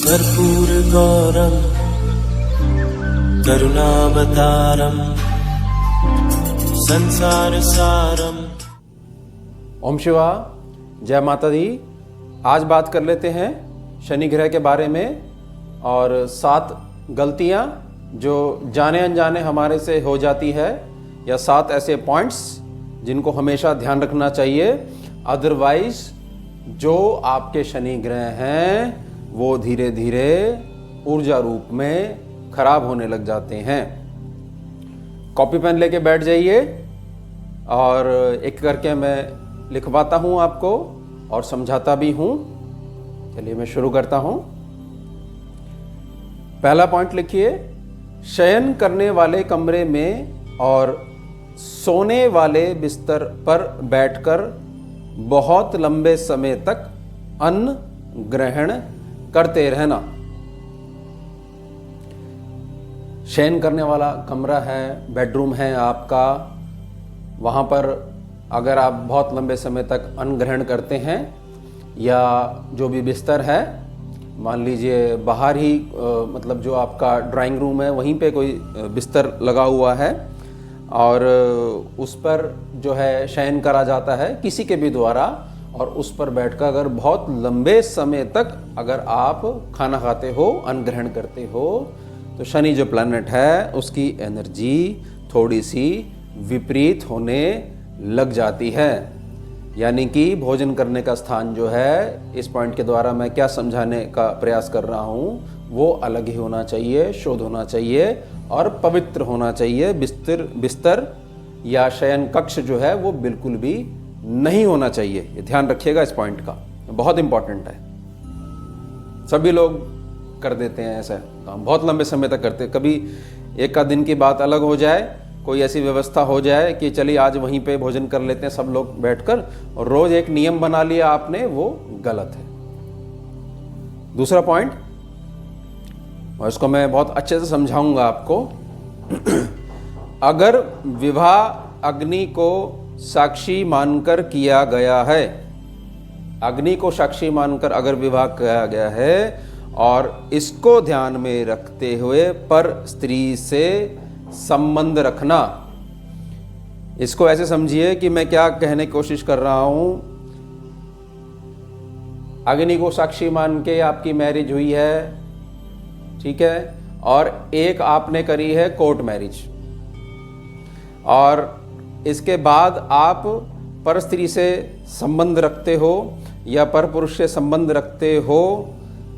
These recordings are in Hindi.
कर्पूरगौरं करुणावतारं संसारसारं। ओम शिवा, जय माता दी। आज बात कर लेते हैं शनि ग्रह के बारे में और 7 गलतियां जो जाने अनजाने हमारे से हो जाती है, या 7 ऐसे पॉइंट्स जिनको हमेशा ध्यान रखना चाहिए। अदरवाइज जो आपके शनि ग्रह हैं वो धीरे धीरे ऊर्जा रूप में खराब होने लग जाते हैं। कॉपी पेन लेके बैठ जाइए और एक करके मैं लिखवाता हूं आपको और समझाता भी हूं। चलिए मैं शुरू करता हूं। पहला पॉइंट लिखिए, शयन करने वाले कमरे में और सोने वाले बिस्तर पर बैठकर बहुत लंबे समय तक अन्न ग्रहण करते रहना। शयन करने वाला कमरा है, बेडरूम है आपका, वहाँ पर अगर आप बहुत लंबे समय तक अन्न ग्रहण करते हैं, या जो भी बिस्तर है, मान लीजिए बाहर ही मतलब जो आपका ड्राइंग रूम है वहीं पे कोई बिस्तर लगा हुआ है और उस पर जो है शयन करा जाता है किसी के भी द्वारा, और उस पर बैठकर अगर बहुत लंबे समय तक अगर आप खाना खाते हो, अन्न ग्रहण करते हो, तो शनि जो प्लैनेट है उसकी एनर्जी थोड़ी सी विपरीत होने लग जाती है। यानी कि भोजन करने का स्थान जो है, इस पॉइंट के द्वारा मैं क्या समझाने का प्रयास कर रहा हूँ, वो अलग ही होना चाहिए, शुद्ध होना चाहिए और पवित्र होना चाहिए। बिस्तर या शयन कक्ष जो है वो बिल्कुल भी नहीं होना चाहिए। ये ध्यान रखिएगा, इस पॉइंट का बहुत इंपॉर्टेंट है। सभी लोग कर देते हैं ऐसा काम, बहुत लंबे समय तक करते हैं। कभी एक का दिन की बात अलग हो जाए, कोई ऐसी व्यवस्था हो जाए कि चलिए आज वहीं पे भोजन कर लेते हैं सब लोग बैठकर, और रोज एक नियम बना लिया आपने, वो गलत है। दूसरा पॉइंट, और इसको मैं बहुत अच्छे से समझाऊंगा आपको। अगर विवाह अग्नि को साक्षी मानकर किया गया है, अग्नि को साक्षी मानकर अगर विवाह किया गया है और इसको ध्यान में रखते हुए पर स्त्री से संबंध रखना, इसको ऐसे समझिए कि मैं क्या कहने की कोशिश कर रहा हूं। अग्नि को साक्षी मान के आपकी मैरिज हुई है, ठीक है, और एक आपने करी है कोर्ट मैरिज, और इसके बाद आप पर स्त्री से संबंध रखते हो या पर पुरुष से संबंध रखते हो,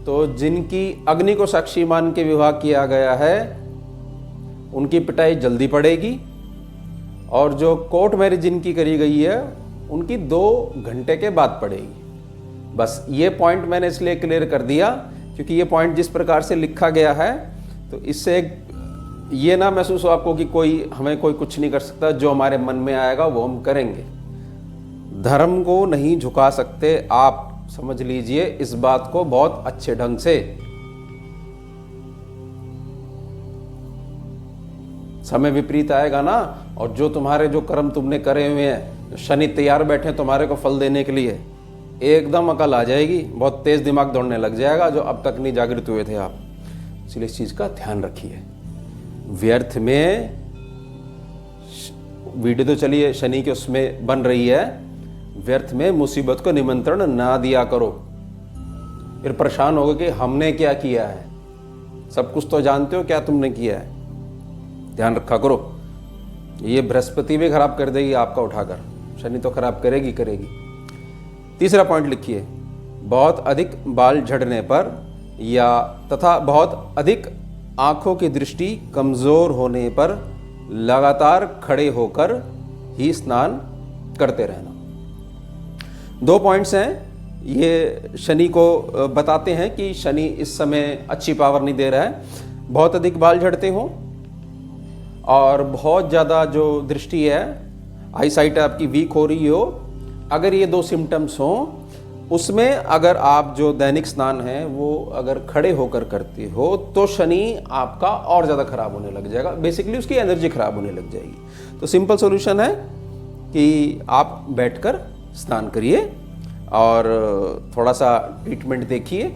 तो जिनकी अग्नि को साक्षी मान के विवाह किया गया है उनकी पिटाई जल्दी पड़ेगी, और जो कोर्ट मैरिज जिनकी करी गई है उनकी 2 घंटे के बाद पड़ेगी। बस ये पॉइंट मैंने इसलिए क्लियर कर दिया क्योंकि ये पॉइंट जिस प्रकार से लिखा गया है, तो इससे ये ना महसूस हो आपको कि हमें कोई कुछ नहीं कर सकता, जो हमारे मन में आएगा वो हम करेंगे। धर्म को नहीं झुका सकते आप, समझ लीजिए इस बात को बहुत अच्छे ढंग से। समय विपरीत आएगा ना, और जो तुम्हारे जो कर्म तुमने करे हुए हैं, शनि तैयार बैठे तुम्हारे को फल देने के लिए, एकदम अकल आ जाएगी, बहुत तेज दिमाग दौड़ने लग जाएगा, जो अब तक नहीं जागृत हुए थे आप। इसलिए इस चीज का ध्यान रखिए। व्यर्थ में वीडियो तो चलिए शनि के उसमें बन रही है, व्यर्थ में मुसीबत को निमंत्रण ना दिया करो, फिर परेशान होगे कि हमने क्या किया है। सब कुछ तो जानते हो क्या तुमने किया है, ध्यान रखा करो। ये बृहस्पति भी खराब कर देगी आपका उठाकर, शनि तो खराब करेगी। तीसरा पॉइंट लिखिए, बहुत अधिक बाल झड़ने पर या तथा बहुत अधिक आंखों की दृष्टि कमजोर होने पर लगातार खड़े होकर ही स्नान करते रहना। 2 पॉइंट्स हैं, ये शनि को बताते हैं कि शनि इस समय अच्छी पावर नहीं दे रहा है। बहुत अधिक बाल झड़ते हो और बहुत ज़्यादा जो दृष्टि है, आई साइट आपकी वीक हो रही हो, अगर ये 2 सिम्टम्स हों, उसमें अगर आप जो दैनिक स्नान है वो अगर खड़े होकर करते हो तो शनि आपका और ज़्यादा खराब होने लग जाएगा, बेसिकली उसकी एनर्जी खराब होने लग जाएगी। तो सिंपल सॉल्यूशन है कि आप बैठकर स्नान करिए और थोड़ा सा ट्रीटमेंट देखिए,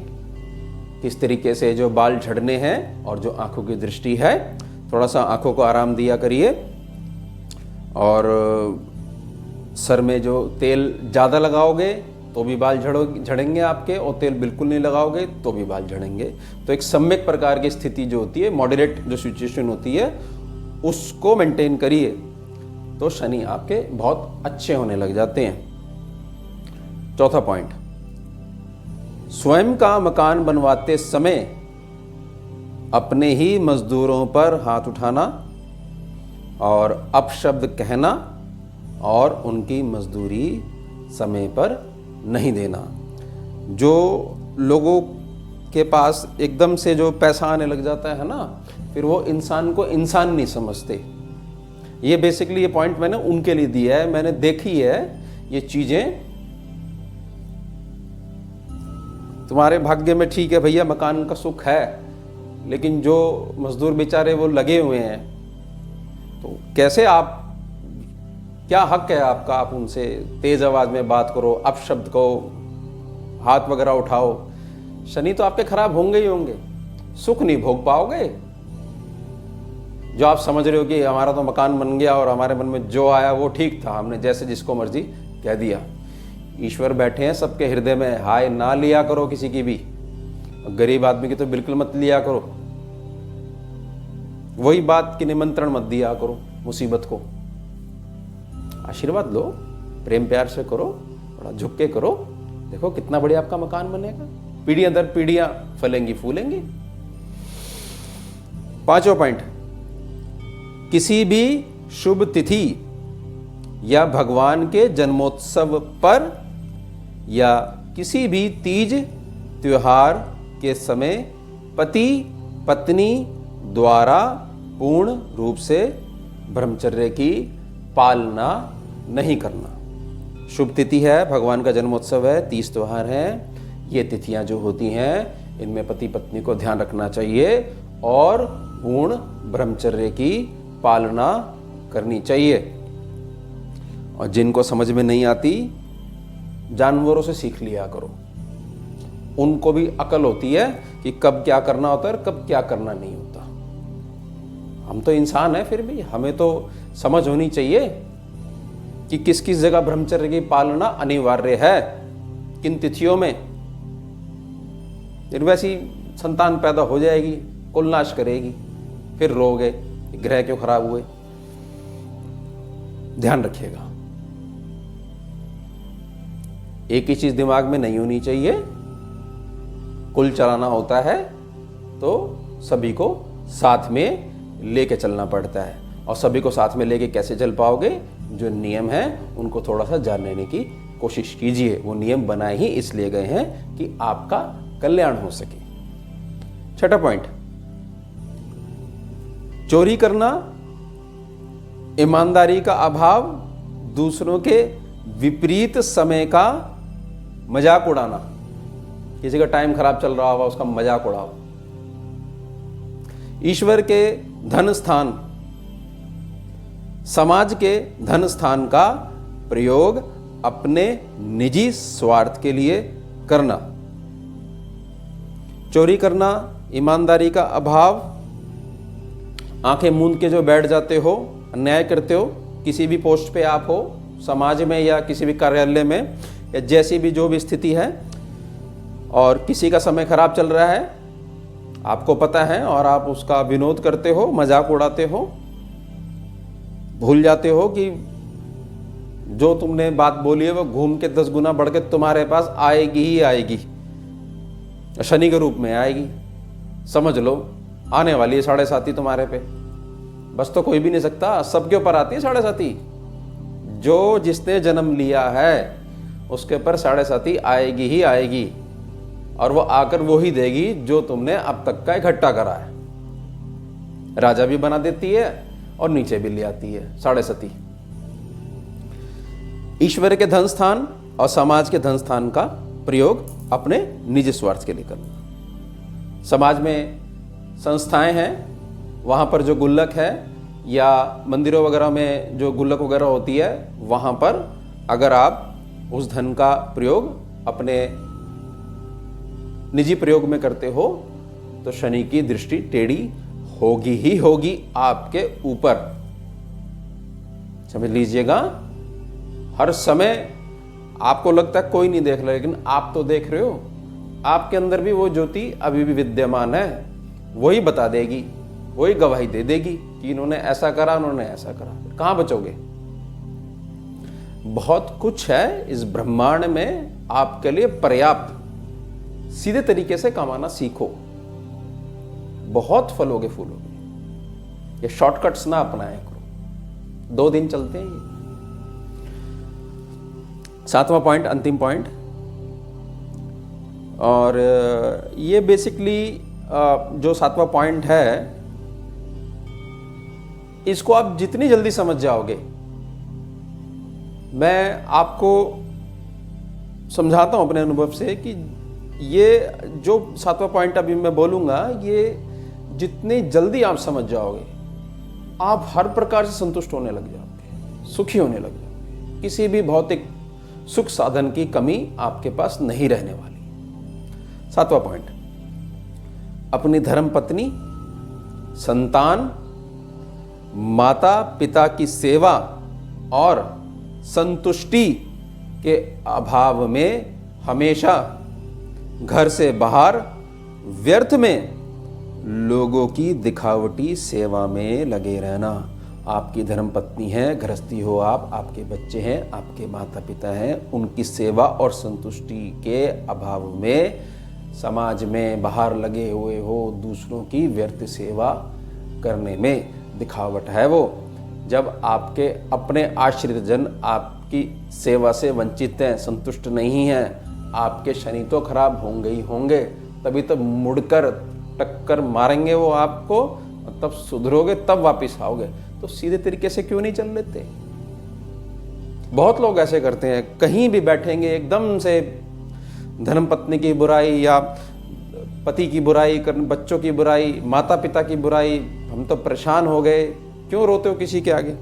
किस तरीके से जो बाल झड़ने हैं और जो आंखों की दृष्टि है, थोड़ा सा आंखों को आराम दिया करिए। और सर में जो तेल ज़्यादा लगाओगे तो भी बाल झड़ेंगे आपके, और तेल बिल्कुल नहीं लगाओगे तो भी बाल झड़ेंगे। तो एक सम्यक प्रकार की स्थिति जो होती है, मॉडरेट जो सिचुएशन होती है, उसको मेंटेन करिए तो शनि आपके बहुत अच्छे होने लग जाते हैं। चौथा पॉइंट, स्वयं का मकान बनवाते समय अपने ही मजदूरों पर हाथ उठाना और अपशब्द कहना और उनकी मजदूरी समय पर नहीं देना। जो लोगों के पास एकदम से जो पैसा आने लग जाता है ना, फिर वो इंसान को इंसान नहीं समझते। ये बेसिकली ये पॉइंट मैंने उनके लिए दिया है, मैंने देखी है ये चीज़ें। तुम्हारे भाग्य में ठीक है भैया, मकान का सुख है, लेकिन जो मजदूर बेचारे वो लगे हुए हैं, तो कैसे आप, क्या हक है आपका, आप उनसे तेज आवाज में बात करो, अपशब्द को, हाथ वगैरह उठाओ। शनि तो आपके खराब होंगे ही होंगे, सुख नहीं भोग पाओगे। जो आप समझ रहे हो कि हमारा तो मकान बन गया और हमारे मन में जो आया वो ठीक था, हमने जैसे जिसको मर्जी कह दिया। ईश्वर बैठे हैं सबके हृदय में, हाय ना लिया करो किसी की भी, गरीब आदमी की तो बिल्कुल मत लिया करो। वही बात की निमंत्रण मत दिया करो मुसीबत को। आशीर्वाद लो, प्रेम प्यार से करो, थोड़ा झुक के करो, देखो कितना बढ़िया आपका मकान बनेगा, पीढ़ियां दर पीढ़ियां फलेंगी फूलेंगी। पांचवा पॉइंट, किसी भी शुभ तिथि या भगवान के जन्मोत्सव पर या किसी भी तीज त्योहार के समय पति पत्नी द्वारा पूर्ण रूप से ब्रह्मचर्य की पालना नहीं करना। शुभ तिथि है, भगवान का जन्मोत्सव है, तीज त्योहार है, ये तिथियां जो होती हैं इनमें पति पत्नी को ध्यान रखना चाहिए और पूर्ण ब्रह्मचर्य की पालना करनी चाहिए। और जिनको समझ में नहीं आती, जानवरों से सीख लिया करो, उनको भी अकल होती है कि कब क्या करना होता है और कब क्या करना नहीं होता। हम तो इंसान हैं, फिर भी हमें तो समझ होनी चाहिए कि किस किस जगह ब्रह्मचर्य की पालना अनिवार्य है, किन तिथियों में। फिर वैसी संतान पैदा हो जाएगी, कुलनाश करेगी, फिर रोगे ग्रह क्यों खराब हुए। ध्यान रखिएगा, एक ही चीज दिमाग में नहीं होनी चाहिए। कुल चलाना होता है तो सभी को साथ में लेके चलना पड़ता है, और सभी को साथ में लेके कैसे चल पाओगे, जो नियम है उनको थोड़ा सा जान लेने की कोशिश कीजिए। वो नियम बनाए ही इसलिए गए हैं कि आपका कल्याण हो सके। छठा पॉइंट, चोरी करना, ईमानदारी का अभाव, दूसरों के विपरीत समय का मजाक उड़ाना। किसी का टाइम खराब चल रहा होगा, उसका मजाक उड़ाओ। ईश्वर के धन स्थान, समाज के धन स्थान का प्रयोग अपने निजी स्वार्थ के लिए करना। चोरी करना, ईमानदारी का अभाव, आंखें मूंद के जो बैठ जाते हो, अन्याय करते हो, किसी भी पोस्ट पे आप हो, समाज में या किसी भी कार्यालय में या जैसी भी जो भी स्थिति है, और किसी का समय खराब चल रहा है, आपको पता है, और आप उसका विनोद करते हो, मजाक उड़ाते हो, भूल जाते हो कि जो तुमने बात बोली है वो घूम के 10 गुना बढ़ के तुम्हारे पास आएगी ही आएगी, शनि के रूप में आएगी। समझ लो आने वाली है 7.5 तुम्हारे पे। बस तो कोई भी नहीं सकता, सबके ऊपर आती है 7.5। जो जिसने जन्म लिया है उसके ऊपर 7.5 आएगी ही आएगी, और वो आकर वो ही देगी जो तुमने अब तक का इकट्ठा करा है। राजा भी बना देती है और नीचे भी ले आती है 7.5। ईश्वर के धन स्थान और समाज के धन स्थान का प्रयोग अपने निजी स्वार्थ के लिए करना। समाज में संस्थाएं हैं, वहां पर जो गुल्लक है, या मंदिरों वगैरह में जो गुल्लक वगैरह होती है, वहां पर अगर आप उस धन का प्रयोग अपने निजी प्रयोग में करते हो तो शनि की दृष्टि टेढ़ी होगी ही होगी आपके ऊपर। समझ लीजिएगा, हर समय आपको लगता है कोई नहीं देख रहा, लेकिन आप तो देख रहे हो। आपके अंदर भी वो ज्योति अभी भी विद्यमान है, वही बता देगी, वही गवाही दे देगी कि इन्होंने ऐसा करा, उन्होंने ऐसा करा। कहां बचोगे? बहुत कुछ है इस ब्रह्मांड में आपके लिए पर्याप्त। सीधे तरीके से कमाना सीखो, बहुत फलोगे फूलोगे। ये शॉर्टकट्स ना अपनाया करो, 2 दिन चलते हैं ये। 7वां पॉइंट, अंतिम पॉइंट, और ये बेसिकली जो 7वां पॉइंट है, इसको आप जितनी जल्दी समझ जाओगे, मैं आपको समझाता हूं अपने अनुभव से कि ये जो 7वां पॉइंट अभी मैं बोलूंगा, ये जितनी जल्दी आप समझ जाओगे, आप हर प्रकार से संतुष्ट होने लग जाओगे, सुखी होने लग जाओगे। किसी भी भौतिक सुख साधन की कमी आपके पास नहीं रहने वाली। 7वां पॉइंट, अपनी धर्म पत्नी, संतान, माता पिता की सेवा और संतुष्टि के अभाव में हमेशा घर से बाहर व्यर्थ में लोगों की दिखावटी सेवा में लगे रहना। आपकी धर्मपत्नी है, गृहस्थी हो आप, आपके बच्चे हैं, आपके माता पिता हैं, उनकी सेवा और संतुष्टि के अभाव में समाज में बाहर लगे हुए हो, दूसरों की व्यर्थ सेवा करने में दिखावट है वो। जब आपके अपने आश्रित जन आपकी सेवा से वंचित हैं, संतुष्ट नहीं हैं, आपके शनि तो खराब होंगे ही होंगे, तभी तब मुड़कर टक्कर मारेंगे वो आपको, तब सुधरोगे, तब वापस आओगे। तो सीधे तरीके से क्यों नहीं चल लेते? बहुत लोग ऐसे करते हैं, कहीं भी बैठेंगे एकदम से धर्मपत्नी की बुराई या पति की बुराई, बच्चों की बुराई, माता पिता की बुराई, हम तो परेशान हो गए। क्यों रोते हो किसी के आगे?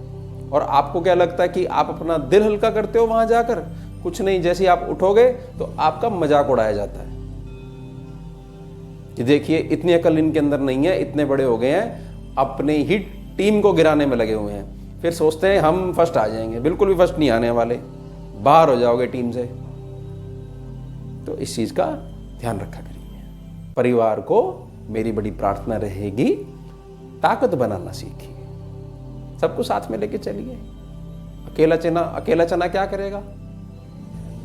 और आपको क्या लगता है कि आप अपना दिल हल्का करते हो वहां जाकर? कुछ नहीं, जैसे ही आप उठोगे तो आपका मजाक उड़ाया जाता है कि देखिए इतनी अकल इनके अंदर नहीं है, इतने बड़े हो गए हैं, अपने ही टीम को गिराने में लगे हुए हैं। फिर सोचते हैं हम फर्स्ट आ जाएंगे, बिल्कुल भी फर्स्ट नहीं आने वाले, बाहर हो जाओगे टीम से। तो इस चीज का ध्यान रखा करिए। परिवार को मेरी बड़ी प्रार्थना रहेगी, ताकत बनाना सीखिए, सबको साथ में लेके चलिए। अकेला चना क्या करेगा?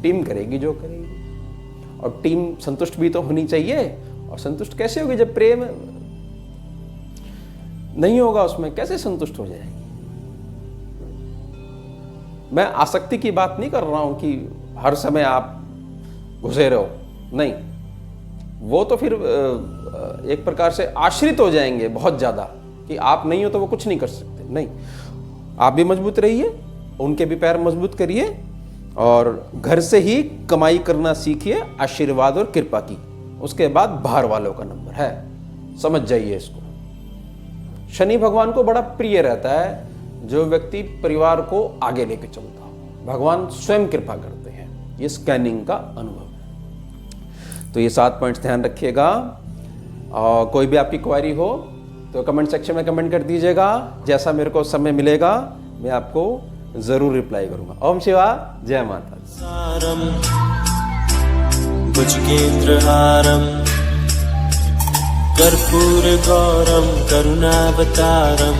टीम करेगी जो करेगी, और टीम संतुष्ट भी तो होनी चाहिए। और संतुष्ट कैसे होगी? जब प्रेम नहीं होगा उसमें, कैसे संतुष्ट हो जाएगी? मैं आसक्ति की बात नहीं कर रहा हूं कि हर समय आप घुसे रहो, नहीं, वो तो फिर एक प्रकार से आश्रित हो जाएंगे बहुत ज्यादा, कि आप नहीं हो तो वो कुछ नहीं कर सकते। नहीं, आप भी मजबूत रहिए, उनके भी पैर मजबूत करिए, और घर से ही कमाई करना सीखिए, आशीर्वाद और कृपा की। उसके बाद बाहर वालों का नंबर है, समझ जाइए इसको। शनि भगवान को बड़ा प्रिय रहता है जो व्यक्ति परिवार को आगे लेके चलता हो। भगवान स्वयं कृपा करते हैं, ये स्कैनिंग का अनुभव है। तो ये 7 पॉइंट्स ध्यान रखिएगा। और कोई भी आपकी क्वेरी हो तो कमेंट सेक्शन में कमेंट कर दीजिएगा। जैसा मेरे को समय मिलेगा मैं आपको जरूर रिप्लाई करूंगा। ओम शिवा, जय माता। सारम भुजगेन्द्रहारम कर्पूर गौरम करुणावतारम